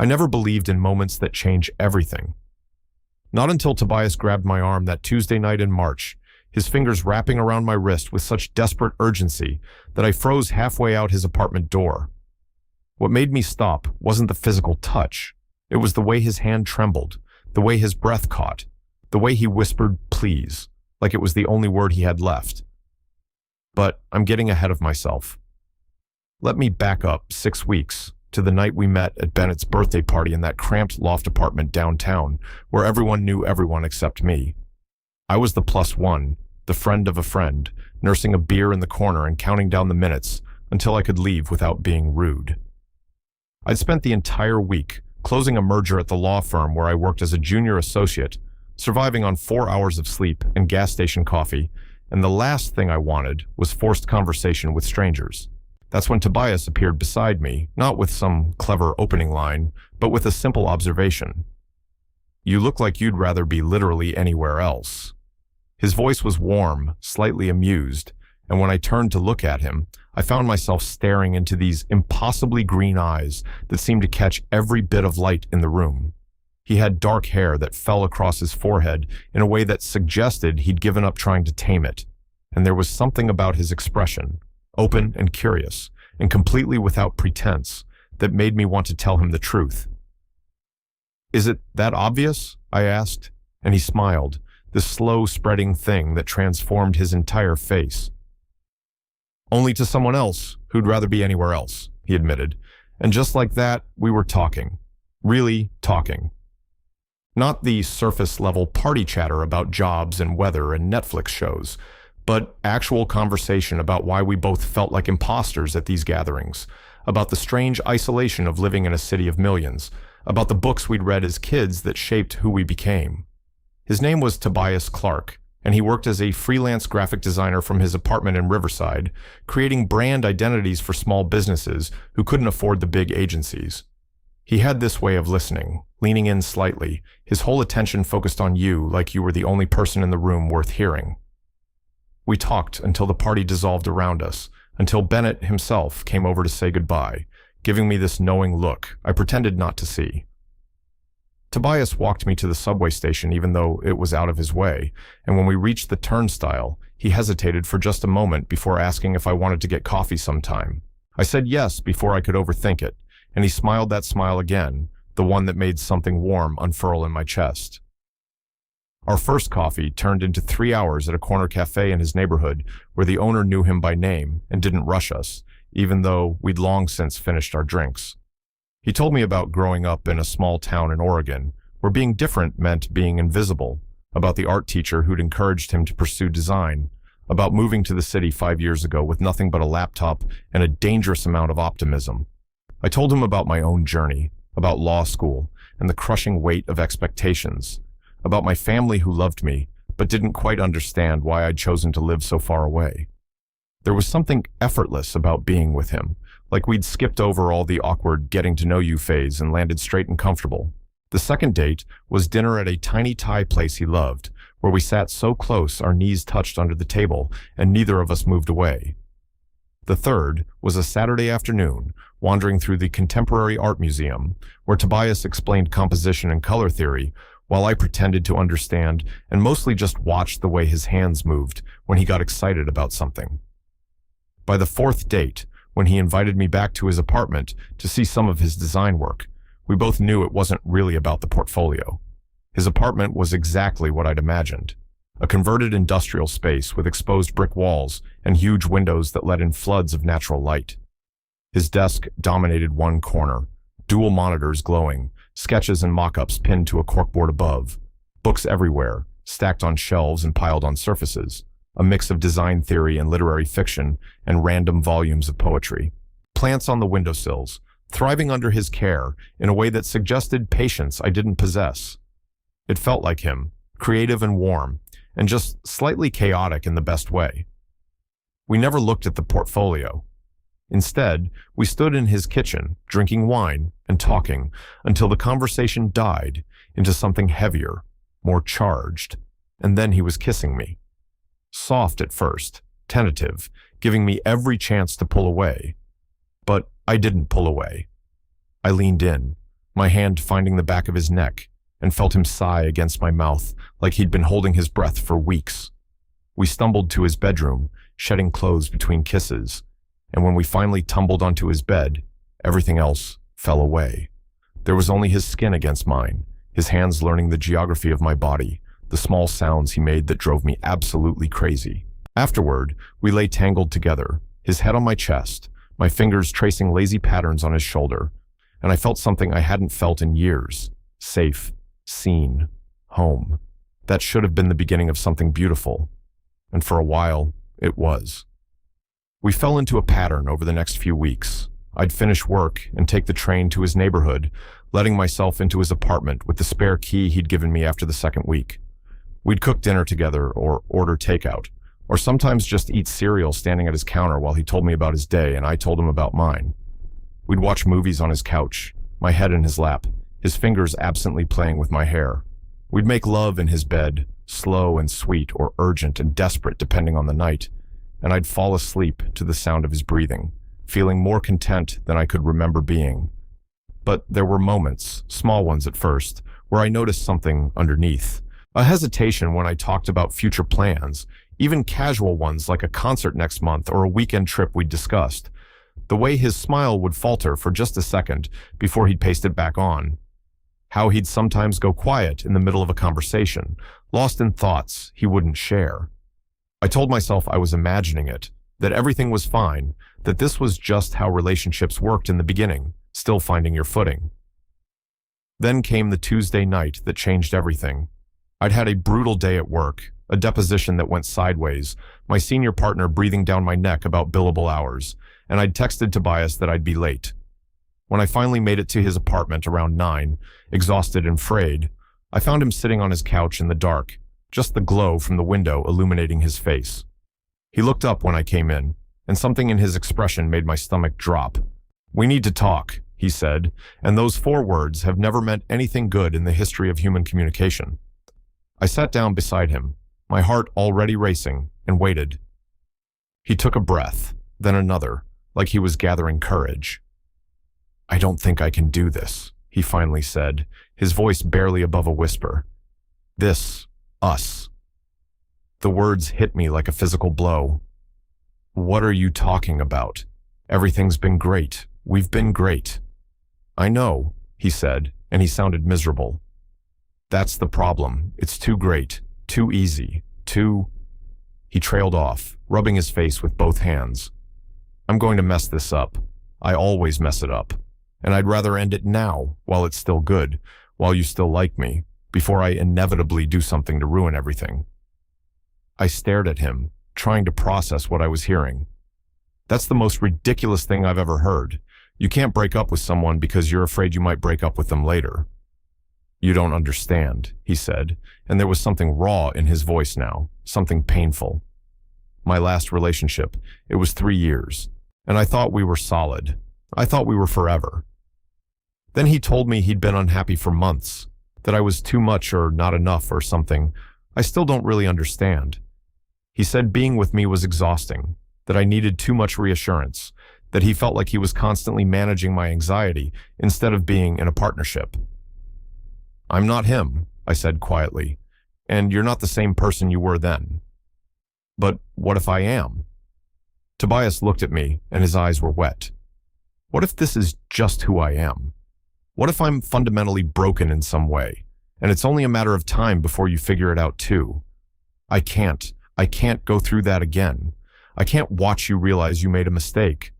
I never believed in moments that change everything. Not until Tobias grabbed my arm that Tuesday night in March, his fingers wrapping around my wrist with such desperate urgency that I froze halfway out his apartment door. What made me stop wasn't the physical touch. It was the way his hand trembled, the way his breath caught, the way he whispered, "Please," like it was the only word he had left. But I'm getting ahead of myself. Let me back up 6 weeks to the night we met at Bennett's birthday party in that cramped loft apartment downtown where everyone knew everyone except me. I was the plus one, the friend of a friend, nursing a beer in the corner and counting down the minutes until I could leave without being rude. I'd spent the entire week closing a merger at the law firm where I worked as a junior associate, surviving on 4 hours of sleep and gas station coffee, and the last thing I wanted was forced conversation with strangers. That's when Tobias appeared beside me, not with some clever opening line, but with a simple observation. "You look like you'd rather be literally anywhere else." His voice was warm, slightly amused, and when I turned to look at him, I found myself staring into these impossibly green eyes that seemed to catch every bit of light in the room. He had dark hair that fell across his forehead in a way that suggested he'd given up trying to tame it, and there was something about his expression, open and curious, and completely without pretense, that made me want to tell him the truth. "Is it that obvious?" I asked, and he smiled, this slow spreading thing that transformed his entire face. "Only to someone else who'd rather be anywhere else," he admitted, and just like that, we were talking. Really talking. Not the surface-level party chatter about jobs and weather and Netflix shows, but actual conversation about why we both felt like imposters at these gatherings, about the strange isolation of living in a city of millions, about the books we'd read as kids that shaped who we became. His name was Tobias Clark, and he worked as a freelance graphic designer from his apartment in Riverside, creating brand identities for small businesses who couldn't afford the big agencies. He had this way of listening, leaning in slightly, his whole attention focused on you like you were the only person in the room worth hearing. We talked until the party dissolved around us, until Bennett himself came over to say goodbye, giving me this knowing look I pretended not to see. Tobias walked me to the subway station even though it was out of his way, and when we reached the turnstile, he hesitated for just a moment before asking if I wanted to get coffee sometime. I said yes before I could overthink it, and he smiled that smile again, the one that made something warm unfurl in my chest. Our first coffee turned into 3 hours at a corner cafe in his neighborhood where the owner knew him by name and didn't rush us, even though we'd long since finished our drinks. He told me about growing up in a small town in Oregon, where being different meant being invisible, about the art teacher who'd encouraged him to pursue design, about moving to the city 5 years ago with nothing but a laptop and a dangerous amount of optimism. I told him about my own journey, about law school and the crushing weight of expectations, about my family who loved me but didn't quite understand why I'd chosen to live so far away. There was something effortless about being with him, like we'd skipped over all the awkward getting-to-know-you phase and landed straight and comfortable. The second date was dinner at a tiny Thai place he loved, where we sat so close our knees touched under the table and neither of us moved away. The third was a Saturday afternoon, wandering through the Contemporary Art Museum, where Tobias explained composition and color theory, while I pretended to understand and mostly just watched the way his hands moved when he got excited about something. By the fourth date, when he invited me back to his apartment to see some of his design work, we both knew it wasn't really about the portfolio. His apartment was exactly what I'd imagined. A converted industrial space with exposed brick walls and huge windows that let in floods of natural light. His desk dominated one corner, dual monitors glowing, sketches and mock-ups pinned to a corkboard above, books everywhere, stacked on shelves and piled on surfaces, a mix of design theory and literary fiction, and random volumes of poetry. Plants on the windowsills, thriving under his care in a way that suggested patience I didn't possess. It felt like him, creative and warm, and just slightly chaotic in the best way. We never looked at the portfolio. Instead, we stood in his kitchen, drinking wine and talking until the conversation died into something heavier, more charged, and then he was kissing me. Soft at first, tentative, giving me every chance to pull away. But I didn't pull away. I leaned in, my hand finding the back of his neck, and felt him sigh against my mouth like he'd been holding his breath for weeks. We stumbled to his bedroom, shedding clothes between kisses, and when we finally tumbled onto his bed, everything else fell away. There was only his skin against mine, his hands learning the geography of my body, the small sounds he made that drove me absolutely crazy. Afterward, we lay tangled together, his head on my chest, my fingers tracing lazy patterns on his shoulder, and I felt something I hadn't felt in years. Safe, seen, home. That should have been the beginning of something beautiful. And for a while, it was. We fell into a pattern over the next few weeks. I'd finish work and take the train to his neighborhood, letting myself into his apartment with the spare key he'd given me after the second week. We'd cook dinner together or order takeout, or sometimes just eat cereal standing at his counter while he told me about his day and I told him about mine. We'd watch movies on his couch, my head in his lap, his fingers absently playing with my hair. We'd make love in his bed, slow and sweet or urgent and desperate depending on the night, and I'd fall asleep to the sound of his breathing, feeling more content than I could remember being. But there were moments, small ones at first, where I noticed something underneath. A hesitation when I talked about future plans, even casual ones like a concert next month or a weekend trip we'd discussed. The way his smile would falter for just a second before he'd paste it back on. How he'd sometimes go quiet in the middle of a conversation, lost in thoughts he wouldn't share. I told myself I was imagining it, that everything was fine, that this was just how relationships worked in the beginning, still finding your footing. Then came the Tuesday night that changed everything. I'd had a brutal day at work, a deposition that went sideways, my senior partner breathing down my neck about billable hours, and I'd texted Tobias that I'd be late. When I finally made it to his apartment around 9, exhausted and frayed, I found him sitting on his couch in the dark, just the glow from the window illuminating his face. He looked up when I came in, and something in his expression made my stomach drop. "We need to talk," he said, and those 4 words have never meant anything good in the history of human communication. I sat down beside him, my heart already racing, and waited. He took a breath, then another, like he was gathering courage. "I don't think I can do this," he finally said, his voice barely above a whisper. Us. The words hit me like a physical blow. "What are you talking about? Everything's been great. We've been great." "I know," he said, and he sounded miserable. "That's the problem. It's too great, too easy, too—" He trailed off, rubbing his face with both hands. "I'm going to mess this up. I always mess it up. And I'd rather end it now, while it's still good, while you still like me, before I inevitably do something to ruin everything." I stared at him, trying to process what I was hearing. "That's the most ridiculous thing I've ever heard. You can't break up with someone because you're afraid you might break up with them later." "You don't understand," he said, and there was something raw in his voice now, something painful. "My last relationship, it was 3 years, and I thought we were solid. I thought we were forever. Then he told me he'd been unhappy for months, that I was too much or not enough or something. I still don't really understand. He said being with me was exhausting, that I needed too much reassurance, that he felt like he was constantly managing my anxiety instead of being in a partnership. "I'm not him," I said quietly, "and you're not the same person you were then." "But what if I am?" Tobias looked at me, and his eyes were wet. "What if this is just who I am? What if I'm fundamentally broken in some way, and it's only a matter of time before you figure it out too? I can't go through that again. I can't watch you realize you made a mistake."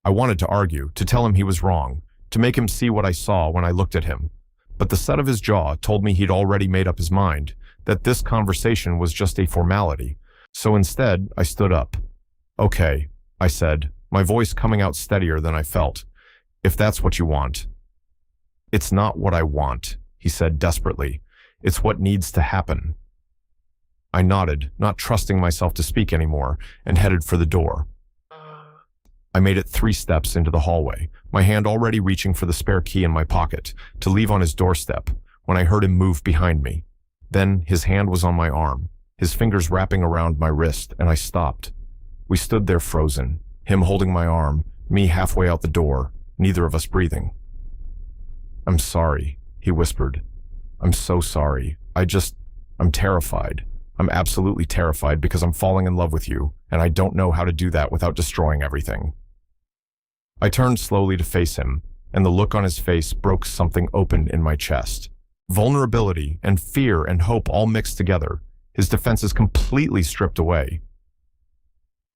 I wanted to argue, to tell him he was wrong, to make him see what I saw when I looked at him. But the set of his jaw told me he'd already made up his mind, that this conversation was just a formality. So instead, I stood up. "Okay," I said, my voice coming out steadier than I felt. "If that's what you want." "It's not what I want," he said desperately. "It's what needs to happen." I nodded, not trusting myself to speak anymore, and headed for the door. I made it 3 steps into the hallway, my hand already reaching for the spare key in my pocket, to leave on his doorstep, when I heard him move behind me. Then his hand was on my arm, his fingers wrapping around my wrist, and I stopped. We stood there frozen, him holding my arm, me halfway out the door, neither of us breathing. I'm sorry, he whispered. I'm so sorry. I'm terrified. I'm absolutely terrified because I'm falling in love with you, and I don't know how to do that without destroying everything. I turned slowly to face him, and the look on his face broke something open in my chest. Vulnerability and fear and hope all mixed together, his defenses completely stripped away.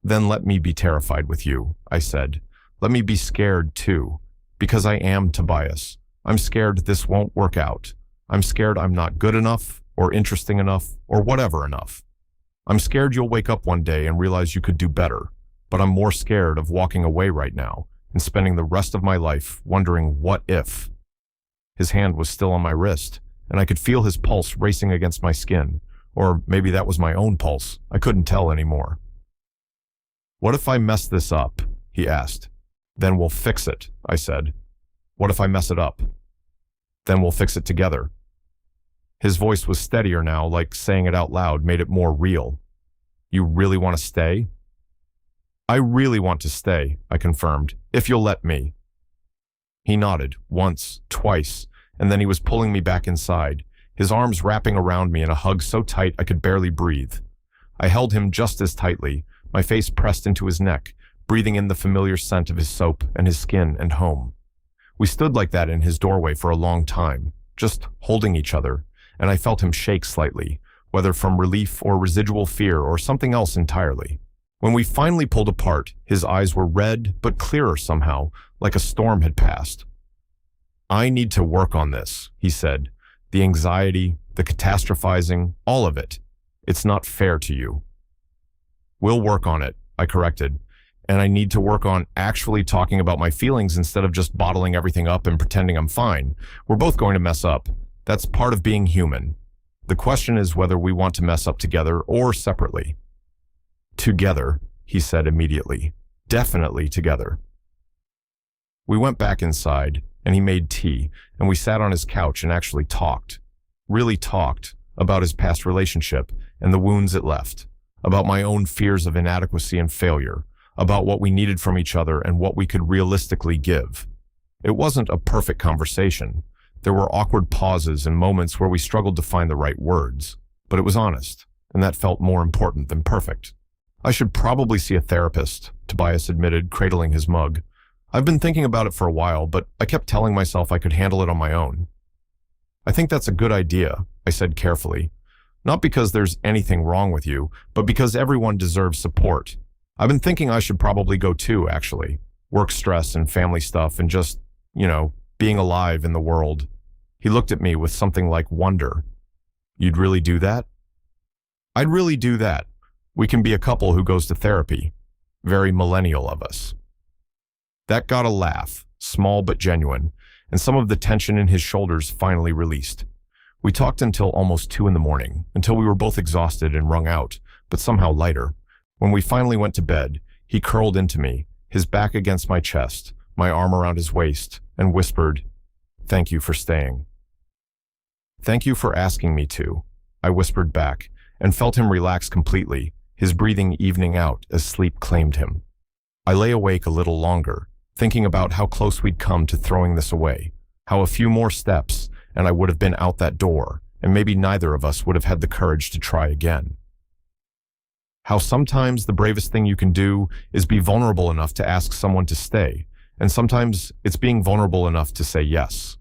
Then let me be terrified with you, I said. Let me be scared too, because I am Tobias. I'm scared this won't work out. I'm scared I'm not good enough, or interesting enough, or whatever enough. I'm scared you'll wake up one day and realize you could do better, but I'm more scared of walking away right now and spending the rest of my life wondering what if. His hand was still on my wrist, and I could feel his pulse racing against my skin, or maybe that was my own pulse. I couldn't tell anymore. What if I mess this up? He asked. Then we'll fix it, I said. What if I mess it up? Then we'll fix it together. His voice was steadier now, like saying it out loud made it more real. You really want to stay? I really want to stay, I confirmed, if you'll let me. He nodded, once, twice, and then he was pulling me back inside, his arms wrapping around me in a hug so tight I could barely breathe. I held him just as tightly, my face pressed into his neck, breathing in the familiar scent of his soap and his skin and home. We stood like that in his doorway for a long time, just holding each other, and I felt him shake slightly, whether from relief or residual fear or something else entirely. When we finally pulled apart, his eyes were red but clearer somehow, like a storm had passed. I need to work on this, he said. The anxiety, the catastrophizing, all of it. It's not fair to you. We'll work on it, I corrected. And I need to work on actually talking about my feelings instead of just bottling everything up and pretending I'm fine. We're both going to mess up. That's part of being human. The question is whether we want to mess up together or separately. Together, he said immediately. Definitely together. We went back inside, and he made tea, and we sat on his couch and actually talked. Really talked about his past relationship and the wounds it left, about my own fears of inadequacy and failure, about what we needed from each other and what we could realistically give. It wasn't a perfect conversation. There were awkward pauses and moments where we struggled to find the right words, but it was honest, and that felt more important than perfect. I should probably see a therapist, Tobias admitted, cradling his mug. I've been thinking about it for a while, but I kept telling myself I could handle it on my own. I think that's a good idea, I said carefully. Not because there's anything wrong with you, but because everyone deserves support. I've been thinking I should probably go too, actually. Work stress and family stuff and just, being alive in the world. He looked at me with something like wonder. You'd really do that? I'd really do that. We can be a couple who goes to therapy. Very millennial of us. That got a laugh, small but genuine, and some of the tension in his shoulders finally released. We talked until almost 2 a.m, until we were both exhausted and wrung out, but somehow lighter. When we finally went to bed, he curled into me, his back against my chest, my arm around his waist, and whispered, "Thank you for staying." "Thank you for asking me to," I whispered back, and felt him relax completely, his breathing evening out as sleep claimed him. I lay awake a little longer, thinking about how close we'd come to throwing this away, how a few more steps and I would have been out that door, and maybe neither of us would have had the courage to try again. How sometimes the bravest thing you can do is be vulnerable enough to ask someone to stay, and sometimes it's being vulnerable enough to say yes.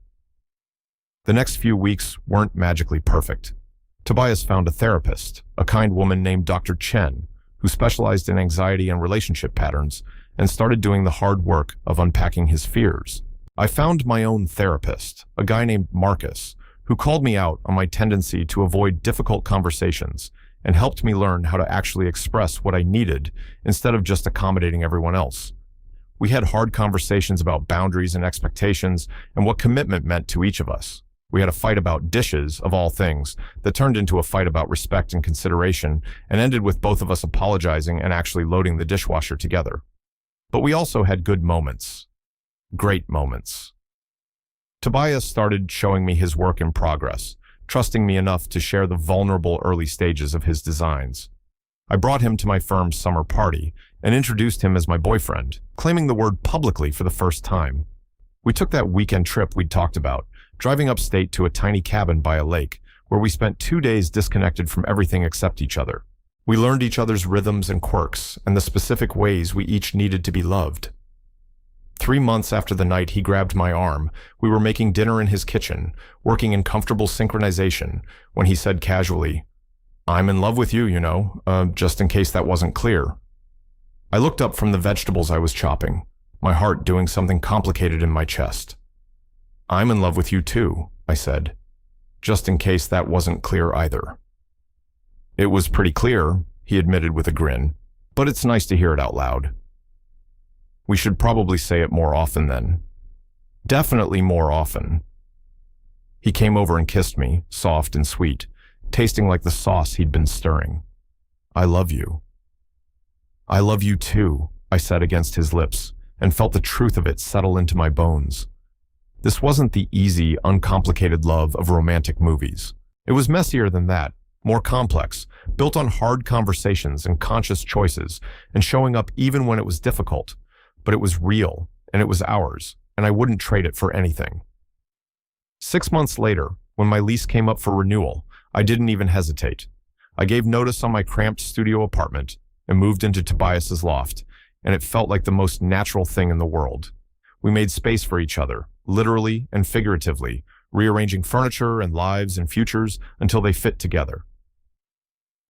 The next few weeks weren't magically perfect. Tobias found a therapist, a kind woman named Dr. Chen, who specialized in anxiety and relationship patterns, and started doing the hard work of unpacking his fears. I found my own therapist, a guy named Marcus, who called me out on my tendency to avoid difficult conversations and helped me learn how to actually express what I needed instead of just accommodating everyone else. We had hard conversations about boundaries and expectations and what commitment meant to each of us. We had a fight about dishes, of all things, that turned into a fight about respect and consideration and ended with both of us apologizing and actually loading the dishwasher together. But we also had good moments. Great moments. Tobias started showing me his work in progress, trusting me enough to share the vulnerable early stages of his designs. I brought him to my firm's summer party and introduced him as my boyfriend, claiming the word publicly for the first time. We took that weekend trip we'd talked about, driving upstate to a tiny cabin by a lake, where we spent 2 days disconnected from everything except each other. We learned each other's rhythms and quirks, and the specific ways we each needed to be loved. 3 months after the night he grabbed my arm, we were making dinner in his kitchen, working in comfortable synchronization, when he said casually, "I'm in love with you, just in case that wasn't clear." I looked up from the vegetables I was chopping, my heart doing something complicated in my chest. "I'm in love with you too," I said, just in case that wasn't clear either. "It was pretty clear," he admitted with a grin, "but it's nice to hear it out loud." "We should probably say it more often then." "Definitely more often." He came over and kissed me, soft and sweet, tasting like the sauce he'd been stirring. "I love you." "I love you too," I said against his lips, and felt the truth of it settle into my bones. This wasn't the easy, uncomplicated love of romantic movies. It was messier than that, more complex, built on hard conversations and conscious choices, and showing up even when it was difficult. But it was real, and it was ours, and I wouldn't trade it for anything. 6 months later, when my lease came up for renewal, I didn't even hesitate. I gave notice on my cramped studio apartment and moved into Tobias's loft, and it felt like the most natural thing in the world. We made space for each other, literally and figuratively, rearranging furniture and lives and futures until they fit together.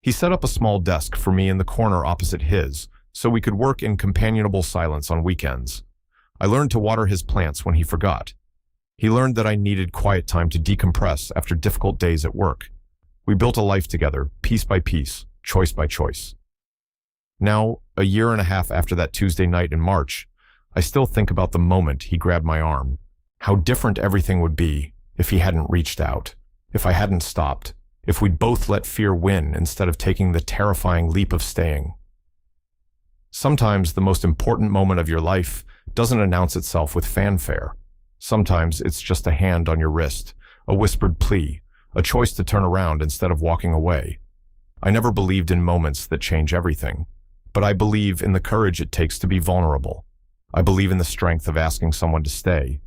He set up a small desk for me in the corner opposite his, so we could work in companionable silence on weekends. I learned to water his plants when he forgot. He learned that I needed quiet time to decompress after difficult days at work. We built a life together, piece by piece, choice by choice. Now, a year and a half after that Tuesday night in March, I still think about the moment he grabbed my arm. How different everything would be if he hadn't reached out, if I hadn't stopped, if we'd both let fear win instead of taking the terrifying leap of staying. Sometimes the most important moment of your life doesn't announce itself with fanfare. Sometimes it's just a hand on your wrist, a whispered plea, a choice to turn around instead of walking away. I never believed in moments that change everything, but I believe in the courage it takes to be vulnerable. I believe in the strength of asking someone to stay,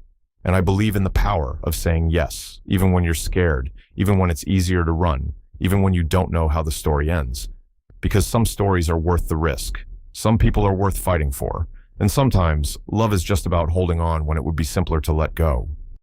and I believe in the power of saying yes, even when you're scared, even when it's easier to run, even when you don't know how the story ends. Because some stories are worth the risk. Some people are worth fighting for, and sometimes love is just about holding on when it would be simpler to let go.